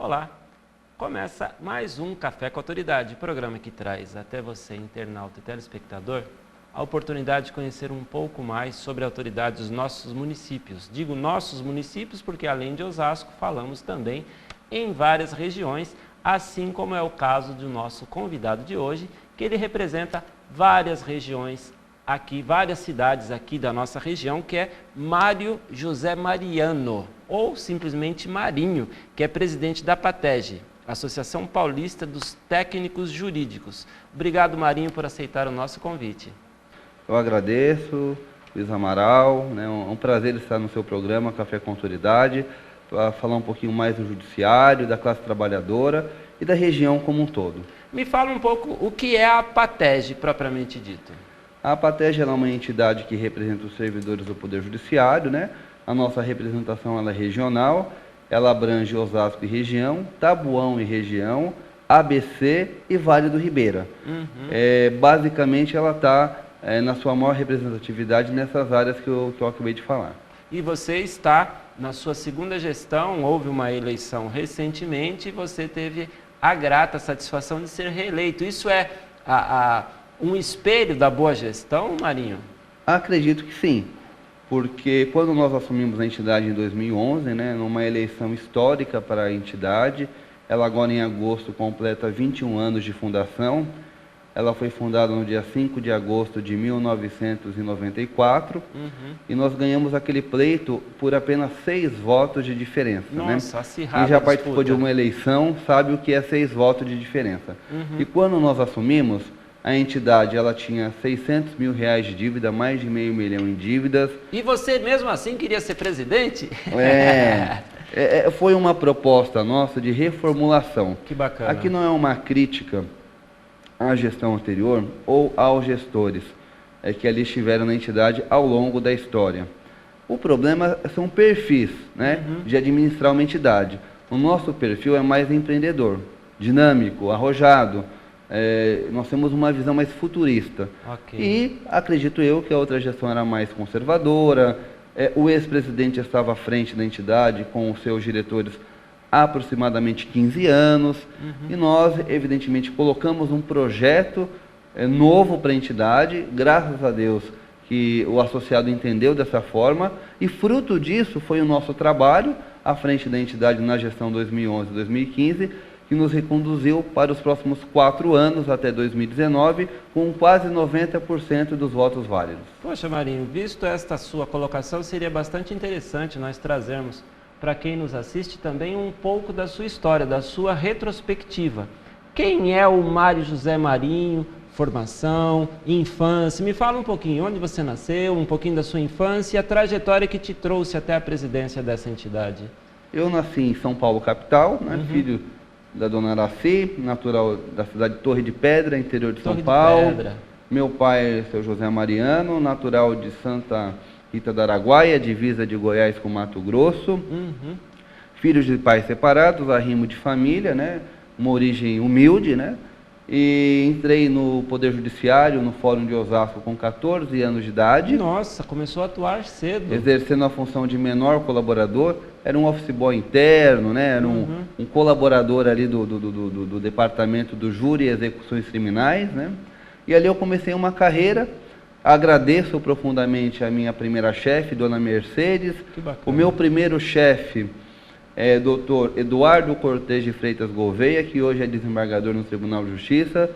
Olá, começa mais um Café com Autoridade, programa que traz até você, internauta e telespectador, a oportunidade de conhecer um pouco mais sobre a autoridade dos nossos municípios. Digo nossos municípios porque além de Osasco, falamos também em várias regiões, assim como é o caso do nosso convidado de hoje, que ele representa várias regiões aqui, várias cidades aqui da nossa região, que é Mário José Mariano, ou simplesmente Marinho, que é presidente da PATEG, Associação Paulista dos Técnicos Jurídicos. Obrigado, Marinho, por aceitar o nosso convite. Eu agradeço, Luiz Amaral, é um prazer estar no seu programa Café com Autoridade, para falar um pouquinho mais do judiciário, da classe trabalhadora e da região como um todo. Me fala um pouco o que é a PATEG, propriamente dito. A PATEG é uma entidade que representa os servidores do Poder Judiciário, né? A nossa representação ela é regional, ela abrange Osasco e região, Taboão e região, ABC e Vale do Ribeira. Basicamente ela está na sua maior representatividade nessas áreas que eu acabei de falar. E você está na sua segunda gestão, houve uma eleição recentemente e você teve a grata satisfação de ser reeleito. Isso é um espelho da boa gestão, Marinho? Acredito que sim, porque quando nós assumimos a entidade em 2011, numa eleição histórica para a entidade, ela agora em agosto completa 21 anos de fundação. Ela foi fundada no dia 5 de agosto de 1994 e nós ganhamos aquele pleito por apenas 6 votos de diferença. Nossa, acirrada. Quem já participou de uma eleição sabe o que é 6 votos de diferença. E quando nós assumimos, a entidade ela tinha R$600 mil de dívida, mais de meio milhão em dívidas. E você mesmo assim queria ser presidente? Foi uma proposta nossa de reformulação. Que bacana. Aqui não é uma crítica à gestão anterior ou aos gestores que ali estiveram na entidade ao longo da história. O problema são perfis de administrar uma entidade. O nosso perfil é mais empreendedor, dinâmico, arrojado. Nós temos uma visão mais futurista. E acredito eu que a outra gestão era mais conservadora. O ex-presidente estava à frente da entidade com os seus diretores há aproximadamente 15 anos, e nós, evidentemente, colocamos um projeto novo para a entidade, graças a Deus que o associado entendeu dessa forma, e fruto disso foi o nosso trabalho à frente da entidade na gestão 2011-2015, que nos reconduziu para os próximos 4 anos, até 2019, com quase 90% dos votos válidos. Poxa, Marinho, visto esta sua colocação, seria bastante interessante nós trazermos para quem nos assiste também um pouco da sua história, da sua retrospectiva. Quem é o Mário José Marinho? Formação, infância, me fala um pouquinho onde você nasceu, um pouquinho da sua infância e a trajetória que te trouxe até a presidência dessa entidade. Eu nasci em São Paulo, capital, filho da dona Araci, natural da cidade de Torre de Pedra, interior de São Paulo. Meu pai é seu José Mariano, natural de Santa Rita do Araguaia, divisa de Goiás com Mato Grosso. Filhos de pais separados, arrimo de família, uma origem humilde, E entrei no Poder Judiciário, no Fórum de Osasco, com 14 anos de idade. Nossa, começou a atuar cedo. Exercendo a função de menor colaborador. Era um office boy interno, Era um colaborador ali do departamento do Júri e Execuções Criminais, E ali eu comecei uma carreira. Agradeço profundamente a minha primeira chefe, dona Mercedes. O meu primeiro chefe é doutor Eduardo Cortes de Freitas Gouveia, que hoje é desembargador no Tribunal de Justiça,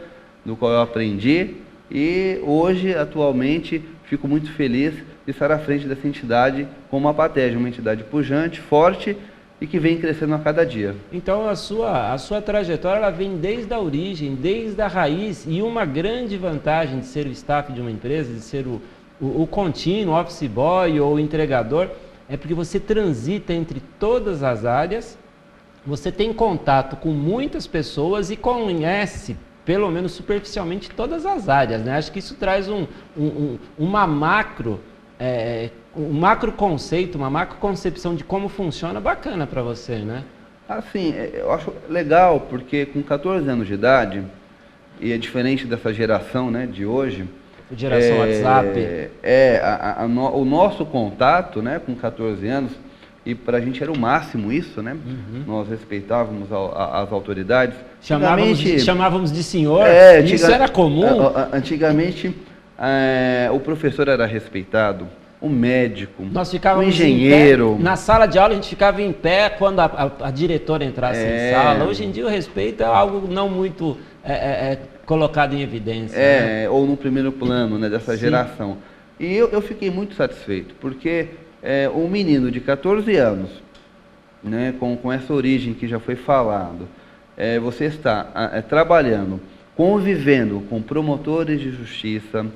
do qual eu aprendi. E hoje, atualmente, fico muito feliz de estar à frente dessa entidade como a PATEG, uma entidade pujante, forte e que vem crescendo a cada dia. Então a sua trajetória ela vem desde a origem, desde a raiz, e uma grande vantagem de ser o staff de uma empresa, de ser o contínuo, office boy ou entregador, é porque você transita entre todas as áreas, você tem contato com muitas pessoas e conhece, pelo menos superficialmente, todas as áreas, Acho que isso traz um macro conceito, uma macro concepção de como funciona bacana para você, Assim, eu acho legal, porque com 14 anos de idade, e é diferente dessa geração, de hoje, geração WhatsApp. O nosso contato, com 14 anos, e para a gente era o máximo isso, né? Nós respeitávamos as autoridades. Chamávamos de senhor, isso era comum? Antigamente, o professor era respeitado, o médico, nós ficávamos o engenheiro. Em pé, na sala de aula a gente ficava em pé quando a diretora entrasse em sala. Hoje em dia o respeito é algo não muito colocado em evidência. Né? Ou no primeiro plano, né, dessa geração. E eu fiquei muito satisfeito, porque um menino de 14 anos, né, com essa origem que já foi falado, você está trabalhando, convivendo com promotores de justiça,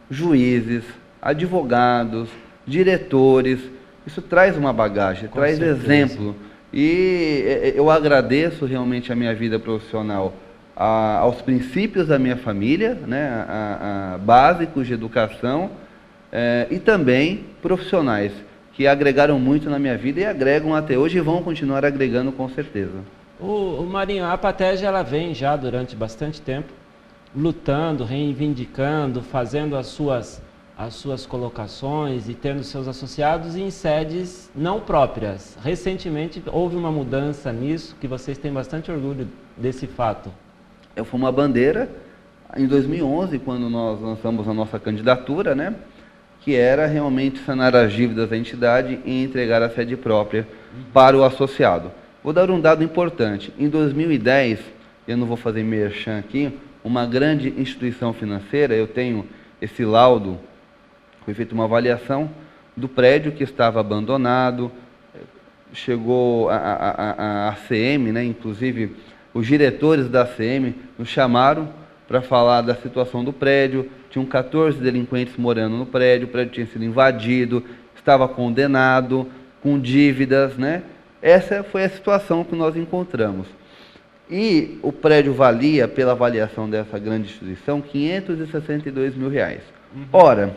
juízes, advogados, diretores, isso traz uma bagagem, traz exemplo. E eu agradeço realmente a minha vida profissional aos princípios da minha família, né, a básicos de educação, e também profissionais que agregaram muito na minha vida e agregam até hoje e vão continuar agregando com certeza. Marinho, a APATEG ela vem já durante bastante tempo lutando, reivindicando, fazendo as suas colocações e tendo seus associados em sedes não próprias. Recentemente houve uma mudança nisso, que vocês têm bastante orgulho desse fato. Foi uma bandeira em 2011, quando nós lançamos a nossa candidatura, né, que era realmente sanar as dívidas da entidade e entregar a sede própria para o associado. Vou dar um dado importante. Em 2010, eu não vou fazer merchan aqui, uma grande instituição financeira, eu tenho esse laudo, foi feita uma avaliação do prédio que estava abandonado, chegou a ACM, né, inclusive os diretores da ACM nos chamaram para falar da situação do prédio, tinham 14 delinquentes morando no prédio, o prédio tinha sido invadido, estava condenado, com dívidas, né? Essa foi a situação que nós encontramos. E o prédio valia, pela avaliação dessa grande instituição, R$562 mil. Ora,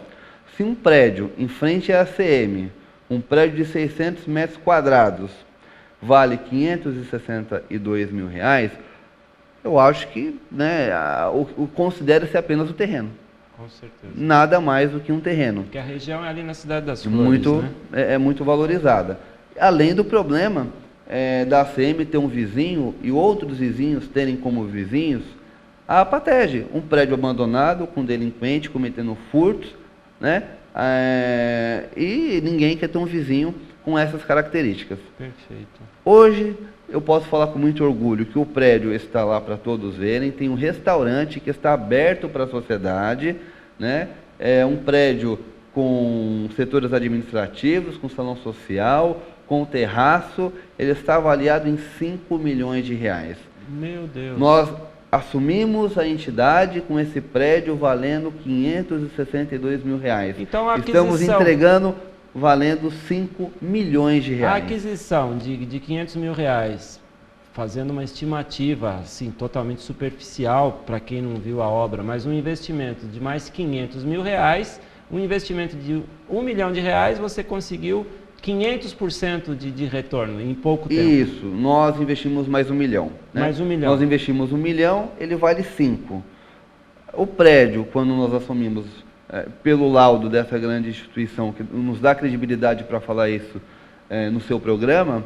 se um prédio em frente à ACM, um prédio de 600 metros quadrados, vale R$562 mil, eu acho que, né, considera-se apenas o terreno. Com certeza. Nada mais do que um terreno. Porque a região é ali na Cidade das Flores, né? É muito valorizada. Além do problema da ACM ter um vizinho e outros vizinhos terem como vizinhos a APATEG, um prédio abandonado com delinquente cometendo furtos, né? E ninguém quer ter um vizinho com essas características. Perfeito. Hoje eu posso falar com muito orgulho que o prédio está lá para todos verem, tem um restaurante que está aberto para a sociedade, né? É um prédio com setores administrativos, com salão social, com terraço, ele está avaliado em R$5 milhões. Meu Deus! Nós assumimos a entidade com esse prédio valendo R$562 mil. Então, estamos entregando valendo R$5 milhões. A aquisição de R$500 mil, fazendo uma estimativa assim, totalmente superficial para quem não viu a obra, mas um investimento de mais R$500 mil, um investimento de R$1 milhão, você conseguiu 500% de retorno em pouco tempo. Isso, nós investimos mais R$1 milhão. Né? Mais R$1 milhão. Nós investimos R$1 milhão, ele vale 5. O prédio, quando nós assumimos, pelo laudo dessa grande instituição, que nos dá credibilidade para falar isso no seu programa,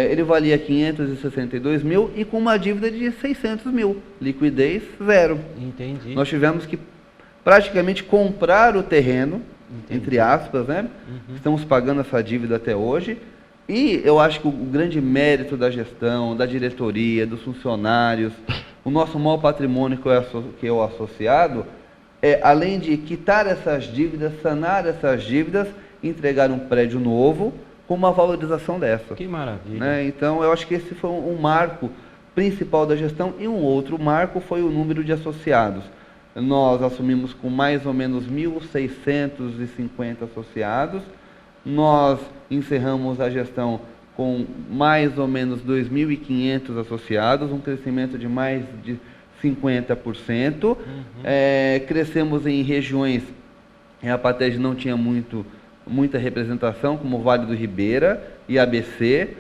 ele valia 562 mil e com uma dívida de 600 mil, liquidez zero. Entendi. Nós tivemos que praticamente comprar o terreno, entre aspas, né? Estamos pagando essa dívida até hoje. E eu acho que o grande mérito da gestão, da diretoria, dos funcionários, o nosso maior patrimônio que é o associado, além de quitar essas dívidas, sanar essas dívidas, entregar um prédio novo com uma valorização dessa. Que maravilha. Né? Então, eu acho que esse foi um marco principal da gestão, e um outro marco foi o número de associados. Nós assumimos com mais ou menos 1.650 associados, nós encerramos a gestão com mais ou menos 2.500 associados, um crescimento de mais de 50%. Crescemos em regiões, a APATEG não tinha muita representação, como o Vale do Ribeira e ABC.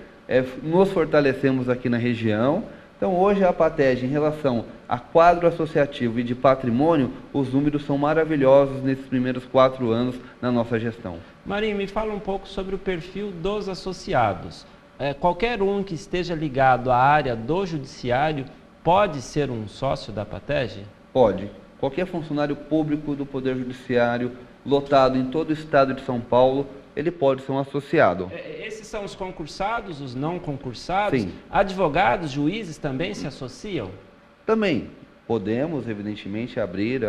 Nos fortalecemos aqui na região, Então, hoje a APATEG, em relação a quadro associativo e de patrimônio, os números são maravilhosos nesses primeiros 4 anos na nossa gestão. Marinho, me fala um pouco sobre o perfil dos associados. Qualquer um que esteja ligado à área do judiciário pode ser um sócio da APATEG? Pode. Qualquer funcionário público do Poder Judiciário, lotado em todo o estado de São Paulo, ele pode ser um associado. Esses são os concursados, os não concursados? Sim. Advogados, juízes também se associam? Também podemos, evidentemente, abrir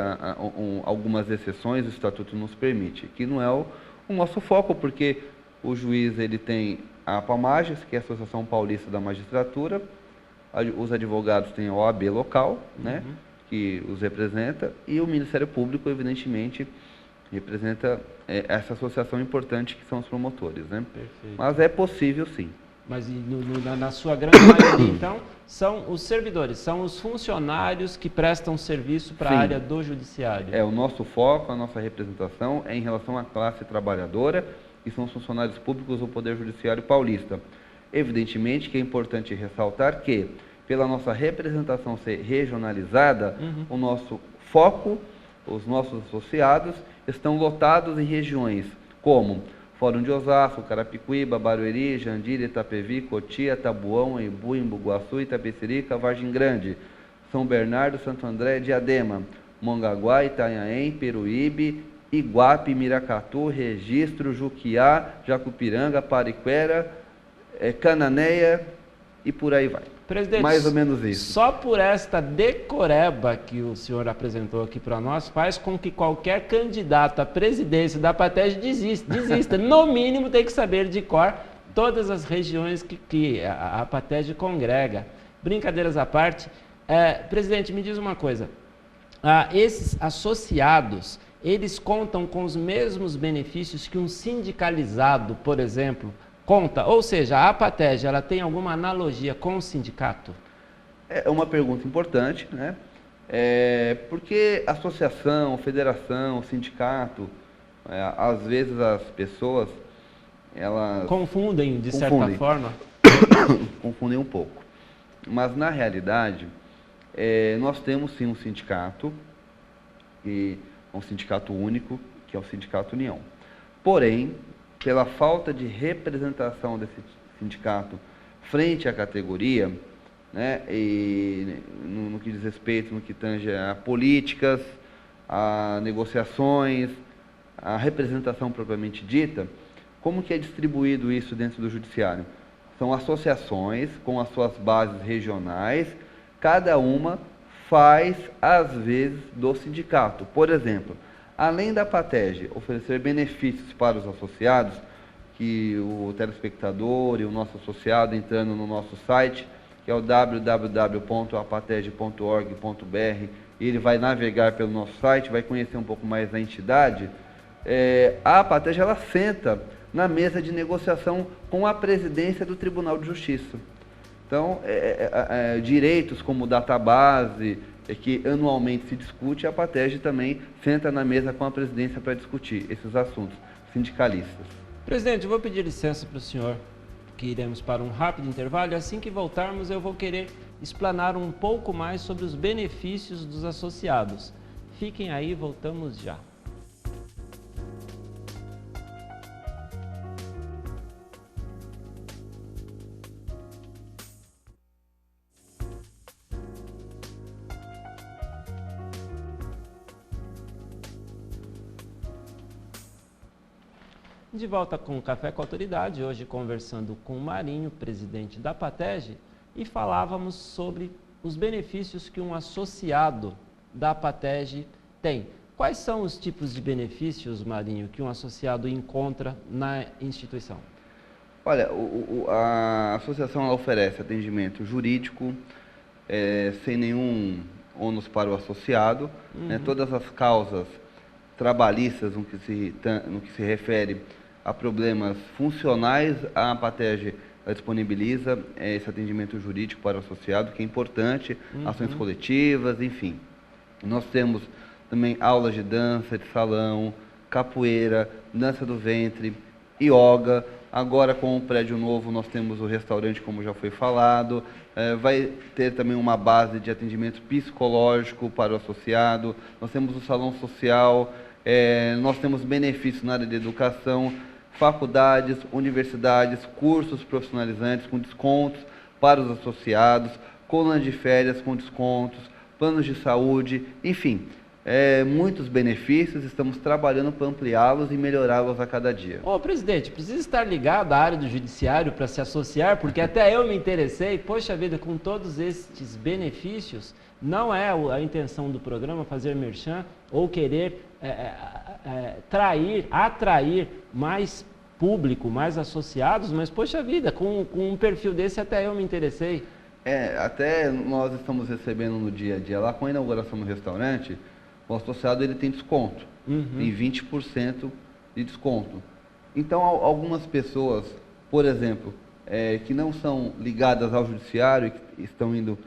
algumas exceções, o Estatuto nos permite, que não é o nosso foco, porque o juiz ele tem a APAMAGES, que é a Associação Paulista da Magistratura, os advogados têm a OAB local, né, que os representa, e o Ministério Público, evidentemente, representa essa associação importante que são os promotores, né? Perfeito. Mas é possível, sim. Mas na sua grande maioria, então, são os servidores, são os funcionários que prestam serviço para a área do judiciário. O nosso foco, a nossa representação é em relação à classe trabalhadora, que são os funcionários públicos do Poder Judiciário Paulista. Evidentemente que é importante ressaltar que, pela nossa representação ser regionalizada, o nosso foco, os nossos associados, estão lotados em regiões como Fórum de Osasco, Carapicuíba, Barueri, Jandira, Itapevi, Cotia, Tabuão, Embu, Embu-Guaçu, Itapecerica, Vargem Grande, São Bernardo, Santo André, Diadema, Mongaguá, Itanhaém, Peruíbe, Iguape, Miracatu, Registro, Juquiá, Jacupiranga, Pariquera, Cananéia e por aí vai. Presidente, mais ou menos isso. Só por esta decoreba que o senhor apresentou aqui para nós, faz com que qualquer candidato à presidência da APATEG desista. No mínimo, tem que saber de cor todas as regiões que a APATEG congrega. Brincadeiras à parte, presidente, me diz uma coisa. Esses associados, eles contam com os mesmos benefícios que um sindicalizado, por exemplo, conta? Ou seja, a APATEG, ela tem alguma analogia com o sindicato? É uma pergunta importante, né? Porque associação, federação, sindicato, às vezes as pessoas, elas... Confundem, de certa forma? Confundem um pouco. Mas, na realidade, nós temos sim um sindicato, que é um sindicato único, que é o Sindicato União. Porém, pela falta de representação desse sindicato frente à categoria, né, e no que diz respeito, no que tange a políticas, a negociações, a representação propriamente dita, como que é distribuído isso dentro do judiciário? São associações com as suas bases regionais, cada uma faz, às vezes, do sindicato. Por exemplo, além da APATEG oferecer benefícios para os associados, que o telespectador e o nosso associado entrando no nosso site, que é o www.apateg.org.br, e ele vai navegar pelo nosso site, vai conhecer um pouco mais da entidade, a APATEG ela senta na mesa de negociação com a presidência do Tribunal de Justiça. Então, direitos como database, que anualmente se discute, a APATEG também senta na mesa com a presidência para discutir esses assuntos sindicalistas. Presidente, eu vou pedir licença para o senhor, que iremos para um rápido intervalo, e assim que voltarmos eu vou querer explanar um pouco mais sobre os benefícios dos associados. Fiquem aí, voltamos já. De volta com o Café com a Autoridade, hoje conversando com o Marinho, presidente da APATEG, e falávamos sobre os benefícios que um associado da APATEG tem. Quais são os tipos de benefícios, Marinho, que um associado encontra na instituição? Olha, a associação ela oferece atendimento jurídico, sem nenhum ônus para o associado, né? Todas as causas trabalhistas no que se refere a problemas funcionais, a APATEG disponibiliza esse atendimento jurídico para o associado, que é importante, ações coletivas, enfim. Nós temos também aulas de dança, de salão, capoeira, dança do ventre, yoga, Agora, com o prédio novo, nós temos o restaurante, como já foi falado. Vai ter também uma base de atendimento psicológico para o associado. Nós temos o salão social. Nós temos benefícios na área de educação, faculdades, universidades, cursos profissionalizantes com descontos para os associados, colunas de férias com descontos, planos de saúde, enfim. Muitos benefícios, estamos trabalhando para ampliá-los e melhorá-los a cada dia. Ô, presidente, precisa estar ligado à área do judiciário para se associar, porque até eu me interessei. Poxa vida, com todos estes benefícios, não é a intenção do programa fazer merchan ou querer atrair mais público, mais associados, mas poxa vida, com um perfil desse até eu me interessei. Até nós estamos recebendo no dia a dia, lá com a inauguração do restaurante, o associado ele tem desconto, tem 20% de desconto. Então, algumas pessoas, por exemplo, que não são ligadas ao judiciário e que estão indo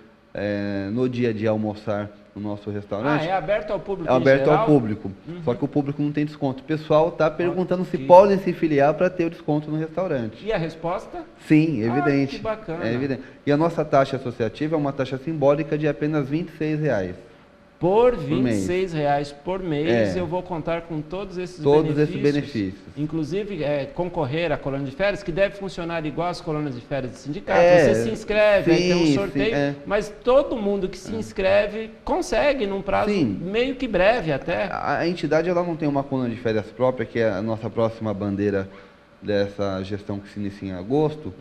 no dia a dia almoçar no nosso restaurante. É aberto ao público? É aberto ao público, só que o público não tem desconto. O pessoal está perguntando se podem se filiar para ter o desconto no restaurante. E a resposta? Sim, evidente. Que bacana. É evidente. E a nossa taxa associativa é uma taxa simbólica de apenas R$26. Por R$26 por mês, eu vou contar com todos esses benefícios. Inclusive, concorrer à colônia de férias, que deve funcionar igual as colônias de férias do sindicato. Você se inscreve, aí tem um sorteio, mas todo mundo que se inscreve consegue num prazo meio que breve até. A entidade ela não tem uma colônia de férias própria, que é a nossa próxima bandeira dessa gestão que se inicia em agosto,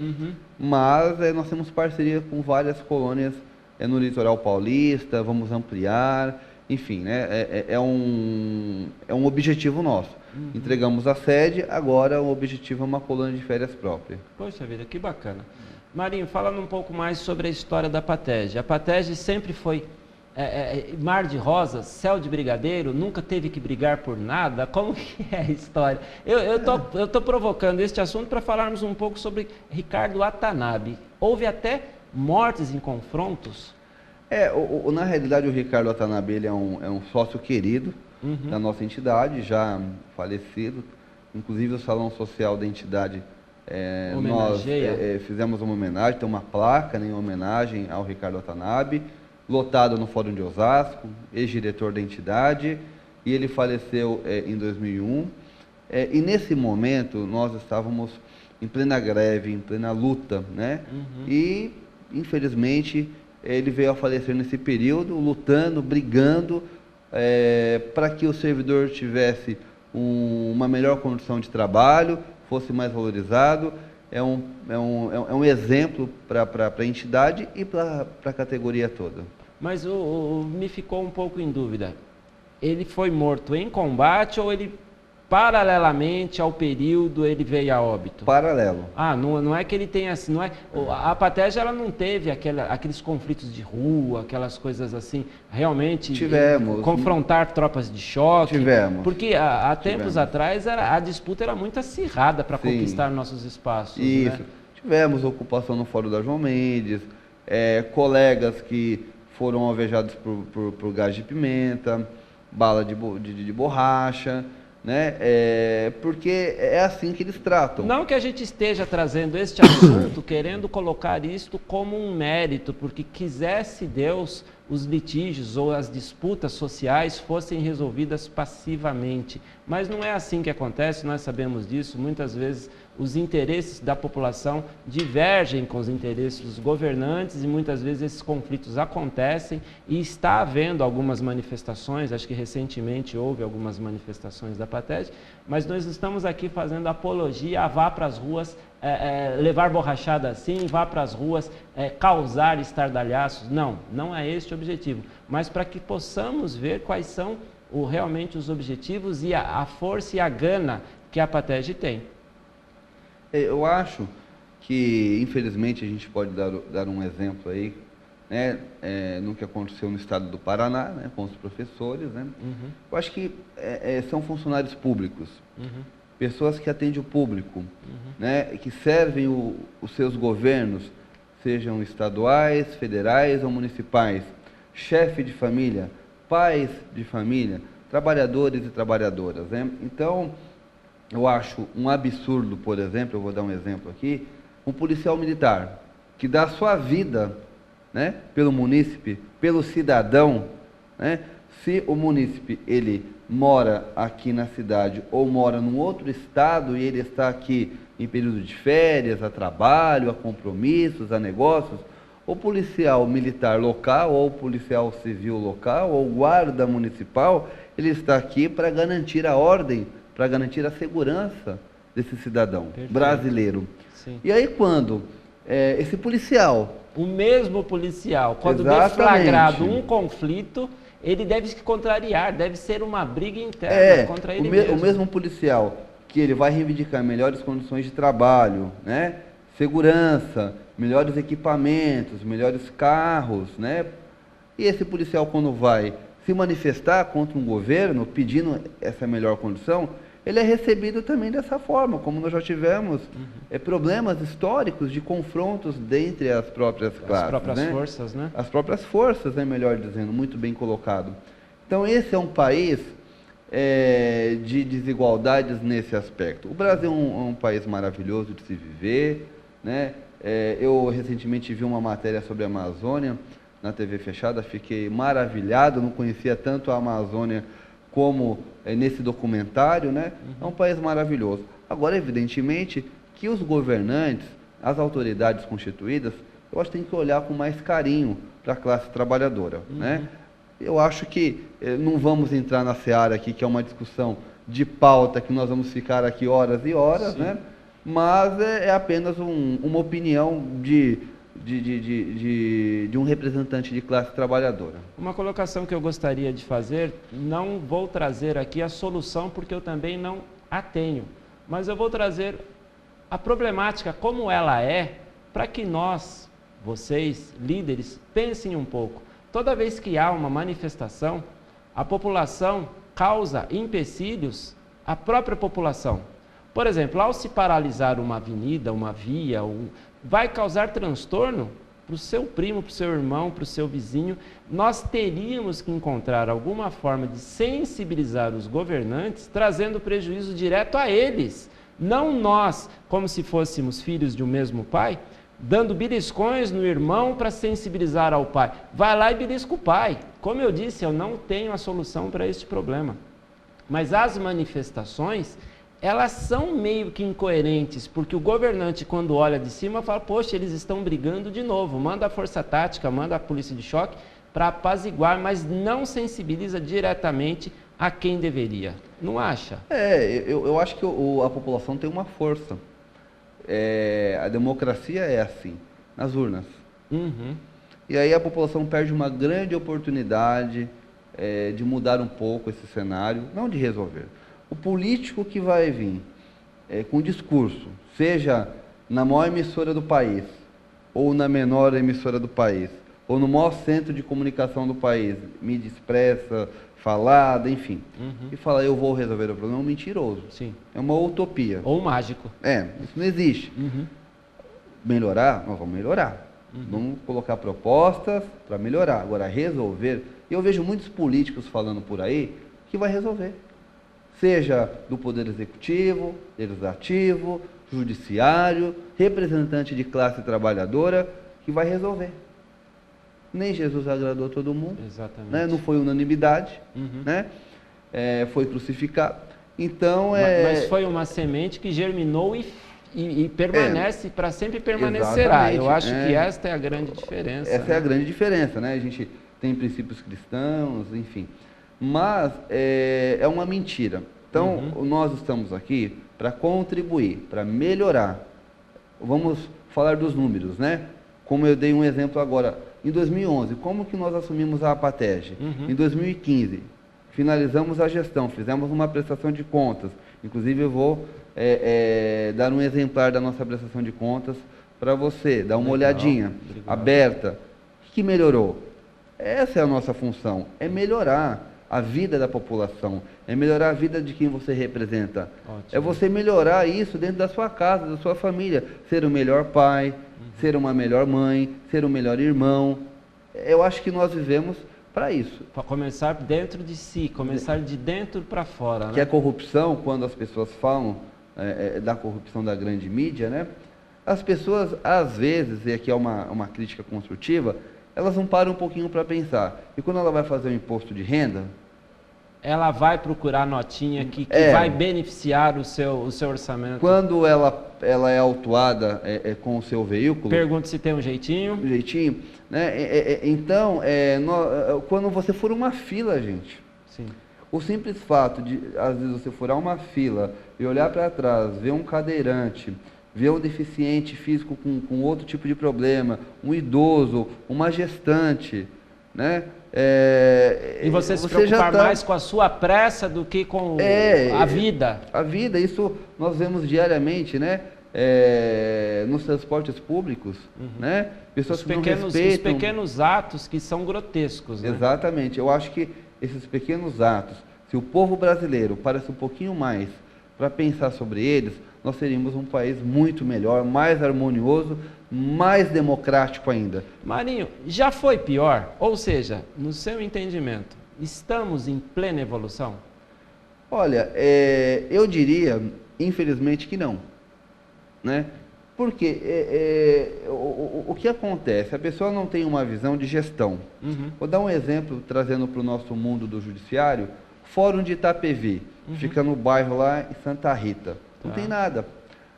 mas nós temos parceria com várias colônias no litoral paulista, vamos ampliar, enfim, né? É um objetivo nosso. Entregamos a sede, agora o objetivo é uma colônia de férias própria. Poxa vida, que bacana. Marinho, falando um pouco mais sobre a história da Patege. A Patege sempre foi mar de rosas, céu de brigadeiro, nunca teve que brigar por nada. Como que é a história? Eu tô provocando este assunto para falarmos um pouco sobre Ricardo Watanabe. Houve até mortes em confrontos? Na realidade, o Ricardo Watanabe ele é um sócio querido da nossa entidade, já falecido. Inclusive, o Salão Social da entidade, nós fizemos uma homenagem, tem uma placa em homenagem ao Ricardo Watanabe, lotado no Fórum de Osasco, ex-diretor da entidade, e ele faleceu em 2001. E nesse momento, nós estávamos em plena greve, em plena luta, né? E infelizmente, ele veio a falecer nesse período, lutando, brigando, para que o servidor tivesse uma melhor condição de trabalho, fosse mais valorizado. É um exemplo para a entidade e para a categoria toda. Mas me ficou um pouco em dúvida. Ele foi morto em combate ou ele, paralelamente ao período, ele veio a óbito? Paralelo. Não é que ele tenha assim, não é? A Patege, ela não teve aqueles conflitos de rua, aquelas coisas assim, realmente. Tivemos. Confrontar tropas de choque. Tivemos. Porque há tempos atrás a disputa era muito acirrada para conquistar nossos espaços. Isso. Né? Tivemos ocupação no Fórum da João Mendes, colegas que foram alvejados por gás de pimenta, bala de borracha. Né? Porque é assim que eles tratam. Não que a gente esteja trazendo este assunto querendo colocar isto como um mérito, porque quisesse Deus os litígios ou as disputas sociais fossem resolvidas passivamente. Mas não é assim que acontece, nós sabemos disso. Muitas vezes os interesses da população divergem com os interesses dos governantes e muitas vezes esses conflitos acontecem e está havendo algumas manifestações, acho que recentemente houve algumas manifestações da Patege, mas nós estamos aqui fazendo apologia a vá para as ruas, levar borrachada assim, vá para as ruas, causar estardalhaços. Não é este o objetivo, mas para que possamos ver quais são realmente os objetivos e a força e a gana que a Patege tem. Eu acho que, infelizmente, a gente pode dar um exemplo aí, né, no que aconteceu no estado do Paraná, né, com os professores. Né? Eu acho que são funcionários públicos, pessoas que atendem o público, né, que servem os seus governos, sejam estaduais, federais ou municipais, chefe de família, pais de família, trabalhadores e trabalhadoras. Né? Então, eu acho um absurdo, por exemplo, eu vou dar um exemplo aqui, um policial militar que dá sua vida, né, pelo munícipe, pelo cidadão, né? Se o munícipe ele mora aqui na cidade ou mora num outro estado e ele está aqui em período de férias, a trabalho, a compromissos, a negócios, o policial militar local ou o policial civil local ou guarda municipal, ele está aqui para garantir a ordem, para garantir a segurança desse cidadão brasileiro. Sim. E aí quando esse policial... O mesmo policial, quando Exatamente. deflagrado um conflito, ele deve se contrariar, deve ser uma briga interna contra ele mesmo. O mesmo policial que ele vai reivindicar melhores condições de trabalho, né? Segurança, melhores equipamentos, melhores carros, né? E esse policial, quando vai se manifestar contra um governo, pedindo essa melhor condição, ele é recebido também dessa forma, como nós já tivemos problemas históricos de confrontos dentre as próprias classes. As próprias forças, né? As próprias forças, né, melhor dizendo, muito bem colocado. Então, esse é um país de desigualdades nesse aspecto. O Brasil é um país maravilhoso de se viver, né? Eu recentemente vi uma matéria sobre a Amazônia na TV fechada, fiquei maravilhado, não conhecia tanto a Amazônia como nesse documentário, né? É um país maravilhoso. Agora, evidentemente, que os governantes, as autoridades constituídas, eu acho que tem que olhar com mais carinho para a classe trabalhadora, né? Eu acho que não vamos entrar na seara aqui, que é uma discussão de pauta, que nós vamos ficar aqui horas e horas, né? Mas é apenas uma opinião de um representante de classe trabalhadora. Uma colocação que eu gostaria de fazer, não vou trazer aqui a solução, porque eu também não a tenho, mas eu vou trazer a problemática como ela é, para que nós, vocês, líderes, pensem um pouco. Toda vez que há uma manifestação, a população causa empecilhos à própria população. Por exemplo, ao se paralisar uma avenida, uma via, vai causar transtorno para o seu primo, para o seu irmão, para o seu vizinho. Nós teríamos que encontrar alguma forma de sensibilizar os governantes, trazendo prejuízo direto a eles. Não nós, como se fôssemos filhos de um mesmo pai, dando beliscões no irmão para sensibilizar ao pai. Vai lá e belisca o pai. Como eu disse, eu não tenho a solução para este problema. Mas as manifestações, elas são meio que incoerentes, porque o governante, quando olha de cima, fala, poxa, eles estão brigando de novo, manda a força tática, manda a polícia de choque para apaziguar, mas não sensibiliza diretamente a quem deveria. Não acha? Eu acho que a população tem uma força. A democracia é assim, nas urnas. E aí a população perde uma grande oportunidade de mudar um pouco esse cenário, não de resolver. O político que vai vir com discurso, seja na maior emissora do país, ou na menor emissora do país, ou no maior centro de comunicação do país, mídia expressa, falada, enfim, e fala, eu vou resolver o problema, é um mentiroso. Sim. É uma utopia. Ou mágico. Isso não existe. Melhorar? Nós vamos melhorar. Vamos colocar propostas para melhorar. Agora, resolver, eu vejo muitos políticos falando por aí que vai resolver. Seja do Poder Executivo, Legislativo, Judiciário, representante de classe trabalhadora, que vai resolver. Nem Jesus agradou todo mundo. Exatamente. Né? Não foi unanimidade, né? Foi crucificado. Então, Mas foi uma semente que germinou e permanece, para sempre permanecerá. Exatamente. Eu acho que esta é a grande diferença. Essa é a grande diferença, né? A gente tem princípios cristãos, enfim. Mas é uma mentira. Então, nós estamos aqui para contribuir, para melhorar. Vamos falar dos números, né? Como eu dei um exemplo agora. Em 2011, como que nós assumimos a APATEG? Em 2015, finalizamos a gestão, fizemos uma prestação de contas. Inclusive, eu vou dar um exemplar da nossa prestação de contas para você, dar uma olhadinha aberta. O que melhorou? Essa é a nossa função, é melhorar a vida da população, é melhorar a vida de quem você representa. Ótimo. É você melhorar isso dentro da sua casa, da sua família, ser o melhor pai, ser uma melhor mãe, ser o melhor irmão. Eu acho que nós vivemos para isso. Para começar dentro de si, começar de dentro para fora. Que a corrupção, quando as pessoas falam da corrupção da grande mídia, né? As pessoas, às vezes, e aqui é uma crítica construtiva, elas não param um pouquinho para pensar. E quando ela vai fazer um imposto de renda, ela vai procurar notinha que vai beneficiar o seu orçamento. Quando ela é autuada com o seu veículo... Pergunta se tem um jeitinho. Um jeitinho, né? Então, quando você for uma fila, gente... Sim. O simples fato de, às vezes, você furar uma fila e olhar para trás, ver um cadeirante, ver um deficiente físico com outro tipo de problema, um idoso, uma gestante, né? E você se preocupar mais com a sua pressa do que com a vida. A vida, isso nós vemos diariamente, né? Nos transportes públicos, né? Pessoas que não respeitam... Os pequenos atos que são grotescos, né? Exatamente. Eu acho que esses pequenos atos, se o povo brasileiro parasse um pouquinho mais para pensar sobre eles, nós seríamos um país muito melhor, mais harmonioso, mais democrático ainda. Marinho, já foi pior? Ou seja, no seu entendimento, estamos em plena evolução? Olha, eu diria, infelizmente, que não, né? Porque o que acontece? A pessoa não tem uma visão de gestão. Vou dar um exemplo, trazendo para o nosso mundo do judiciário. Fórum de Itapevi, fica no bairro lá em Santa Rita. Não tem nada.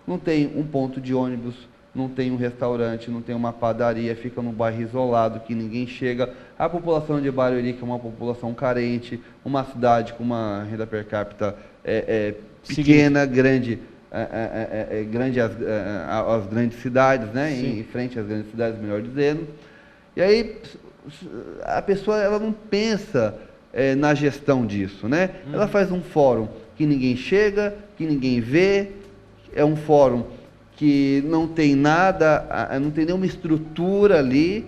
Não tem um ponto de ônibus, não tem um restaurante, não tem uma padaria, fica num bairro isolado que ninguém chega. A população de Barueri, que é uma população carente, uma cidade com uma renda per capita pequena, grande às grandes cidades, né? Em frente às grandes cidades, melhor dizendo. E aí a pessoa ela não pensa na gestão disso, né? Ela faz um fórum que ninguém chega, que ninguém vê, é um fórum que não tem nada, não tem nenhuma estrutura ali.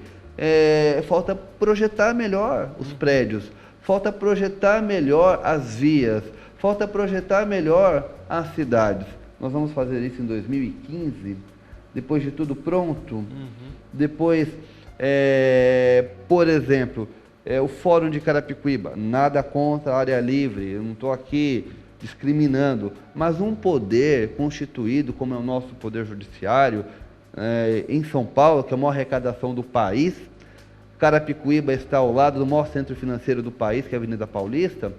Falta projetar melhor os prédios, falta projetar melhor as vias, falta projetar melhor as cidades. Nós vamos fazer isso em 2015, depois de tudo pronto. Depois, por exemplo, o Fórum de Carapicuíba, nada contra a área livre, eu não estou aqui discriminando, mas um poder constituído como é o nosso Poder Judiciário, em São Paulo, que é a maior arrecadação do país. Carapicuíba está ao lado do maior centro financeiro do país, que é a Avenida Paulista.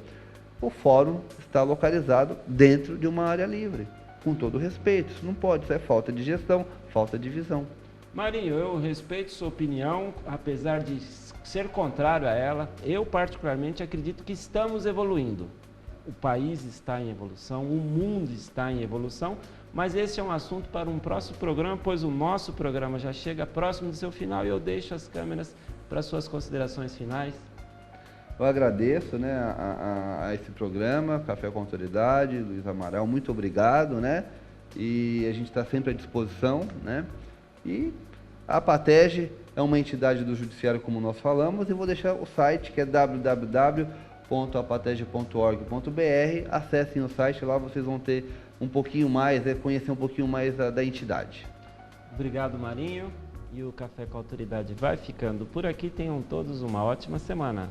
O fórum está localizado dentro de uma área livre. Com todo respeito, isso não pode, isso é falta de gestão, falta de visão. Marinho, eu respeito sua opinião, apesar de ser contrário a ela. Eu particularmente acredito que estamos evoluindo. O país está em evolução, o mundo está em evolução, mas esse é um assunto para um próximo programa, pois o nosso programa já chega próximo do seu final e eu deixo as câmeras para suas considerações finais. Eu agradeço, né, a esse programa, Café com Autoridade, Luiz Amaral, muito obrigado, né? E a gente está sempre à disposição, né? E a APATEG é uma entidade do Judiciário, como nós falamos, e vou deixar o site, que é www.apatege.org.br. Acessem o site, lá vocês vão ter um pouquinho mais, conhecer um pouquinho mais da entidade. Obrigado, Marinho. E o Café com Autoridade vai ficando por aqui. Tenham todos uma ótima semana.